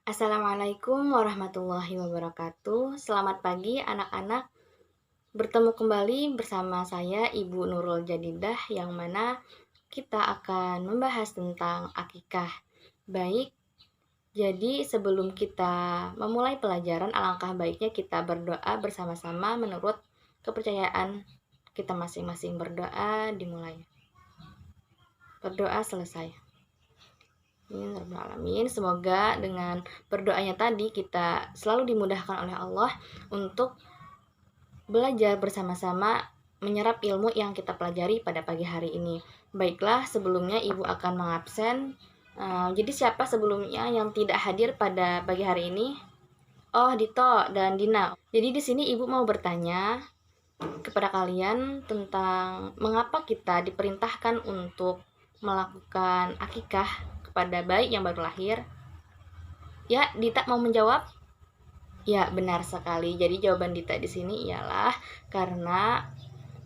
Assalamualaikum warahmatullahi wabarakatuh. Selamat pagi anak-anak. Bertemu kembali bersama saya Ibu Nurul Jadidah yang mana kita akan membahas tentang akikah. Baik, jadi sebelum kita memulai pelajaran, alangkah baiknya kita berdoa bersama-sama menurut kepercayaan kita masing-masing. Berdoa dimulai. Berdoa selesai. Alamin. Semoga dengan berdoanya tadi kita selalu dimudahkan oleh Allah untuk belajar bersama-sama menyerap ilmu yang kita pelajari pada pagi hari ini. Baiklah, sebelumnya Ibu akan mengabsen. Jadi siapa sebelumnya yang tidak hadir pada pagi hari ini? Oh, Dito dan Dina. Jadi di sini Ibu mau bertanya kepada kalian tentang mengapa kita diperintahkan untuk melakukan akikah pada bayi yang baru lahir. Ya, Dita mau menjawab? Ya, benar sekali. Jadi jawaban Dita di sini ialah karena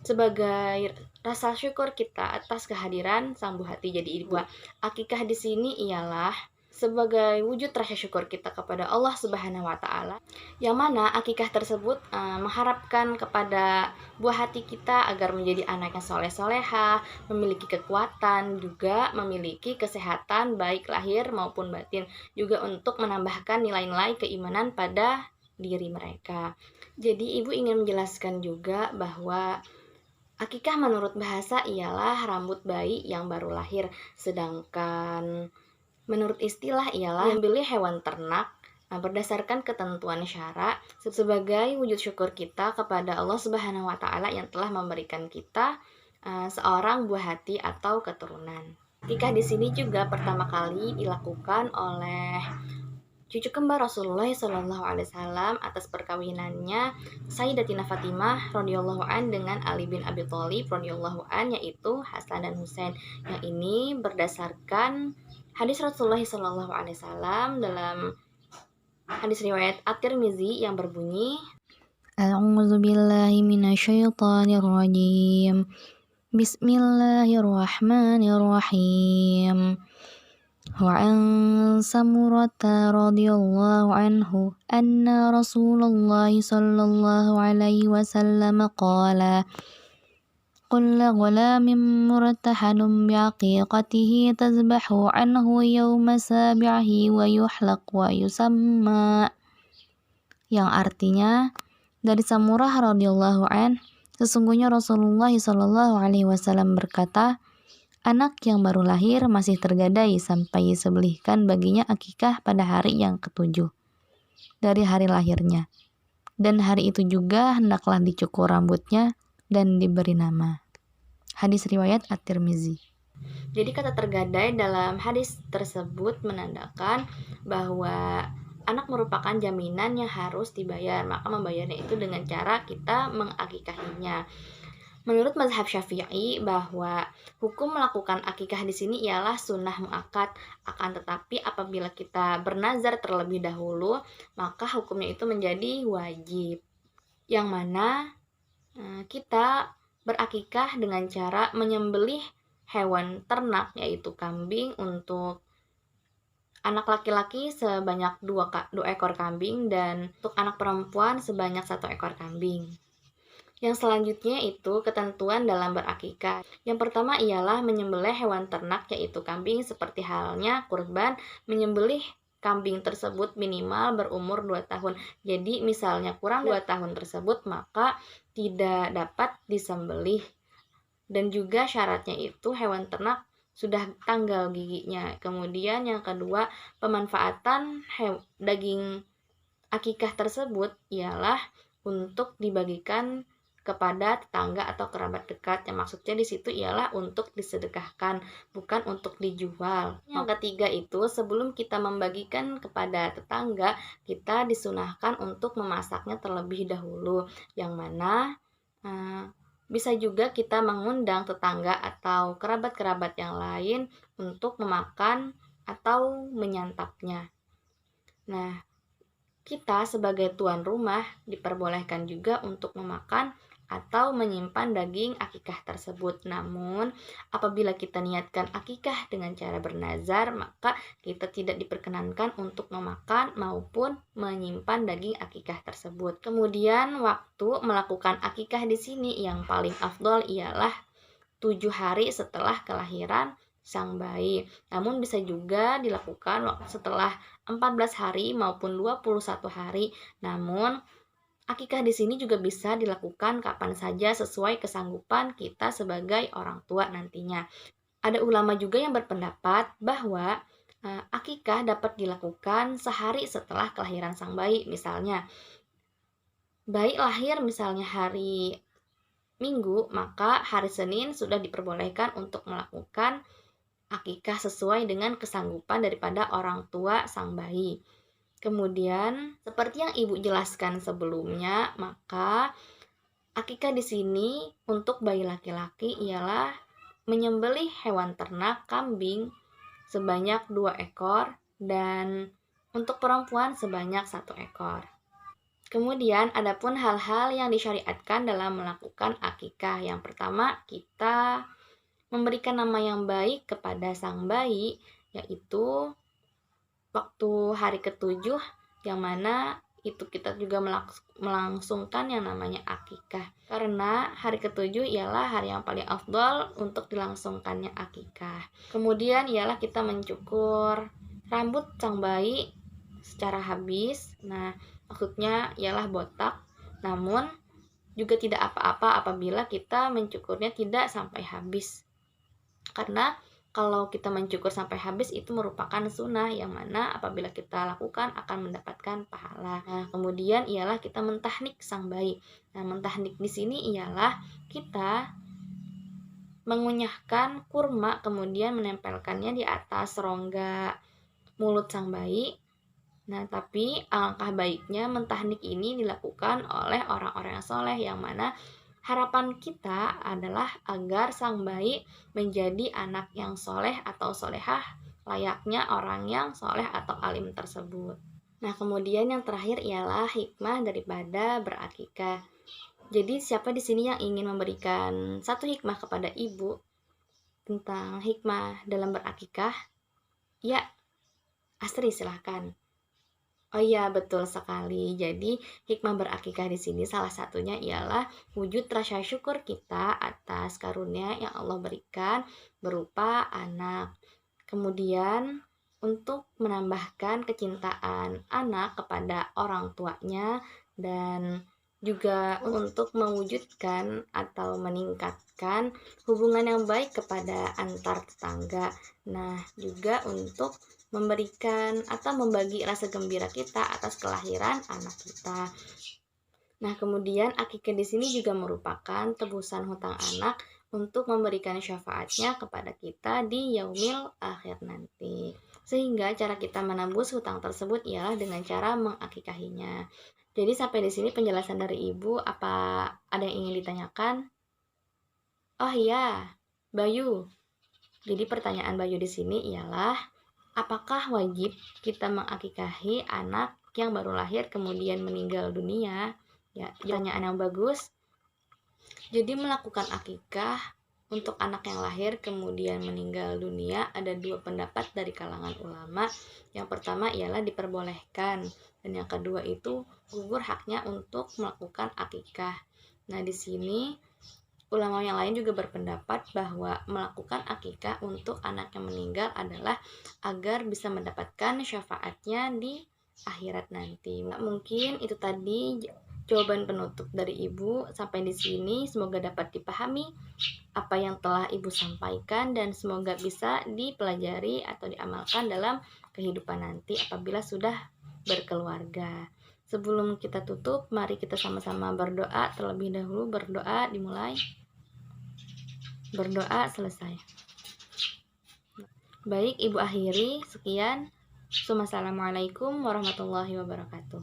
sebagai rasa syukur kita atas kehadiran Sang Buah Hati. Jadi Ibu, akikah di sini ialah sebagai wujud rasa syukur kita kepada Allah Subhanahu wa taala, yang mana akikah tersebut mengharapkan kepada buah hati kita agar menjadi anak yang soleh-soleha, memiliki kekuatan, juga memiliki kesehatan baik lahir maupun batin, juga untuk menambahkan nilai-nilai keimanan pada diri mereka. Jadi Ibu ingin menjelaskan juga bahwa akikah menurut bahasa ialah rambut bayi yang baru lahir, sedangkan menurut istilah ialah membeli hewan ternak berdasarkan ketentuan syara sebagai wujud syukur kita kepada Allah Subhanahu wa taala yang telah memberikan kita seorang buah hati atau keturunan. Akikah di sini juga pertama kali dilakukan oleh cucu kembar Rasulullah Shallallahu Alaihi Wasallam atas perkawinannya Sayyidatina Fatimah radhiyallahu an dengan Ali bin Abi Thalib radhiyallahu an, yaitu Hasan dan Husain. Yang ini berdasarkan hadis Rasulullah Shallallahu Alaihi Wasallam dalam hadis riwayat At-Tirmizi yang berbunyi, A'udzu billahi minasyaitonir rajim. Bismillahirrahmanirrahim. Wa an Samurata radhiyallahu anhu anna Rasulullah sallallahu alaihi wasallam qala قل غلام مرتحن بعقيقته تذبح عنه يوم سابعه ويحلق ويسمى, yang artinya dari Samurah radhiyallahu an, sesungguhnya Rasulullah Shallallahu alaihi wasallam berkata, anak yang baru lahir masih tergadai sampai disembelihkan baginya akikah pada hari yang ketujuh dari hari lahirnya, dan hari itu juga hendaklah dicukur rambutnya dan diberi nama. Hadis riwayat At-Tirmizi. Jadi kata tergadai dalam hadis tersebut menandakan bahwa anak merupakan jaminan yang harus dibayar, maka membayarnya itu dengan cara kita mengakikahinya. Menurut mazhab Syafi'i bahwa hukum melakukan akikah di sini ialah sunnah muakkad, akan tetapi apabila kita bernazar terlebih dahulu, maka hukumnya itu menjadi wajib. Yang mana kita berakikah dengan cara menyembelih hewan ternak, yaitu kambing, untuk anak laki-laki sebanyak 2 ekor kambing dan untuk anak perempuan sebanyak 1 ekor kambing. Yang selanjutnya itu ketentuan dalam berakikah. Yang pertama ialah menyembelih hewan ternak, yaitu kambing, seperti halnya kurban. Menyembelih kambing tersebut minimal berumur 2 tahun. Jadi misalnya kurang 2 tahun tersebut, maka tidak dapat disembelih. Dan juga syaratnya itu hewan ternak sudah tanggal giginya. Kemudian yang kedua, pemanfaatan daging akikah tersebut ialah untuk dibagikan kepada tetangga atau kerabat dekat. Yang maksudnya di situ ialah untuk disedekahkan, bukan untuk dijual. Yang ketiga itu, sebelum kita membagikan kepada tetangga, kita disunahkan untuk memasaknya terlebih dahulu, yang mana bisa juga kita mengundang tetangga atau kerabat-kerabat yang lain untuk memakan atau menyantapnya. Nah, kita sebagai tuan rumah diperbolehkan juga untuk memakan atau menyimpan daging akikah tersebut. Namun, apabila kita niatkan akikah dengan cara bernazar, maka kita tidak diperkenankan untuk memakan maupun menyimpan daging akikah tersebut. Kemudian, waktu melakukan akikah di sini yang paling afdol ialah 7 hari setelah kelahiran sang bayi. Namun bisa juga dilakukan setelah 14 hari maupun 21 hari. Namun akikah di sini juga bisa dilakukan kapan saja sesuai kesanggupan kita sebagai orang tua nantinya. Ada ulama juga yang berpendapat bahwa akikah dapat dilakukan sehari setelah kelahiran sang bayi. Misalnya, bayi lahir misalnya hari Minggu, maka hari Senin sudah diperbolehkan untuk melakukan akikah sesuai dengan kesanggupan daripada orang tua sang bayi. Kemudian, seperti yang Ibu jelaskan sebelumnya, maka akikah di sini untuk bayi laki-laki ialah menyembelih hewan ternak kambing sebanyak 2 ekor dan untuk perempuan sebanyak 1 ekor. Kemudian, adapun hal-hal yang disyariatkan dalam melakukan akikah. Yang pertama, kita memberikan nama yang baik kepada sang bayi, yaitu waktu hari ke-7, yang mana itu kita juga melangsungkan yang namanya akikah. Karena hari ke-7 ialah hari yang paling afdol untuk dilangsungkannya akikah. Kemudian ialah kita mencukur rambut sang bayi secara habis. Nah, maksudnya ialah botak. Namun juga tidak apa-apa apabila kita mencukurnya tidak sampai habis. Karena kalau kita mencukur sampai habis itu merupakan sunnah yang mana apabila kita lakukan akan mendapatkan pahala. Nah, kemudian ialah kita mentahnik sang bayi. Nah, mentahnik di sini ialah kita mengunyahkan kurma kemudian menempelkannya di atas rongga mulut sang bayi. Nah, tapi alangkah baiknya mentahnik ini dilakukan oleh orang-orang yang soleh, yang mana harapan kita adalah agar sang bayi menjadi anak yang soleh atau solehah, layaknya orang yang soleh atau alim tersebut. Nah, kemudian yang terakhir ialah hikmah daripada berakikah. Jadi, siapa di sini yang ingin memberikan satu hikmah kepada ibu tentang hikmah dalam berakikah? Ya, Astri, silahkan. Oh iya, betul sekali. Jadi, hikmah berakikah di sini salah satunya ialah wujud rasa syukur kita atas karunia yang Allah berikan berupa anak. Kemudian, untuk menambahkan kecintaan anak kepada orang tuanya dan juga untuk mewujudkan atau meningkatkan hubungan yang baik kepada antar tetangga. Nah, juga untuk memberikan atau membagi rasa gembira kita atas kelahiran anak kita. Nah, kemudian akikah di sini juga merupakan tebusan hutang anak untuk memberikan syafaatnya kepada kita di yaumil akhir nanti. Sehingga cara kita menembus hutang tersebut ialah dengan cara mengakikahinya. Jadi sampai di sini penjelasan dari Ibu, apa ada yang ingin ditanyakan? Oh iya, Bayu. Jadi pertanyaan Bayu di sini ialah, apakah wajib kita mengakikahi anak yang baru lahir kemudian meninggal dunia? Ya, pertanyaan yang bagus. Jadi melakukan akikah untuk anak yang lahir kemudian meninggal dunia ada 2 pendapat dari kalangan ulama. Yang pertama ialah diperbolehkan dan yang kedua itu gugur haknya untuk melakukan akikah. Nah, di sini ulama yang lain juga berpendapat bahwa melakukan akikah untuk anak yang meninggal adalah agar bisa mendapatkan syafaatnya di akhirat nanti. Mungkin itu tadi jawaban penutup dari Ibu. Sampai di sini semoga dapat dipahami apa yang telah Ibu sampaikan dan semoga bisa dipelajari atau diamalkan dalam kehidupan nanti apabila sudah berkeluarga. Sebelum kita tutup, mari kita sama-sama berdoa. Terlebih dahulu berdoa dimulai. Berdoa selesai. Baik, Ibu akhiri. Sekian. Wassalamualaikum warahmatullahi wabarakatuh.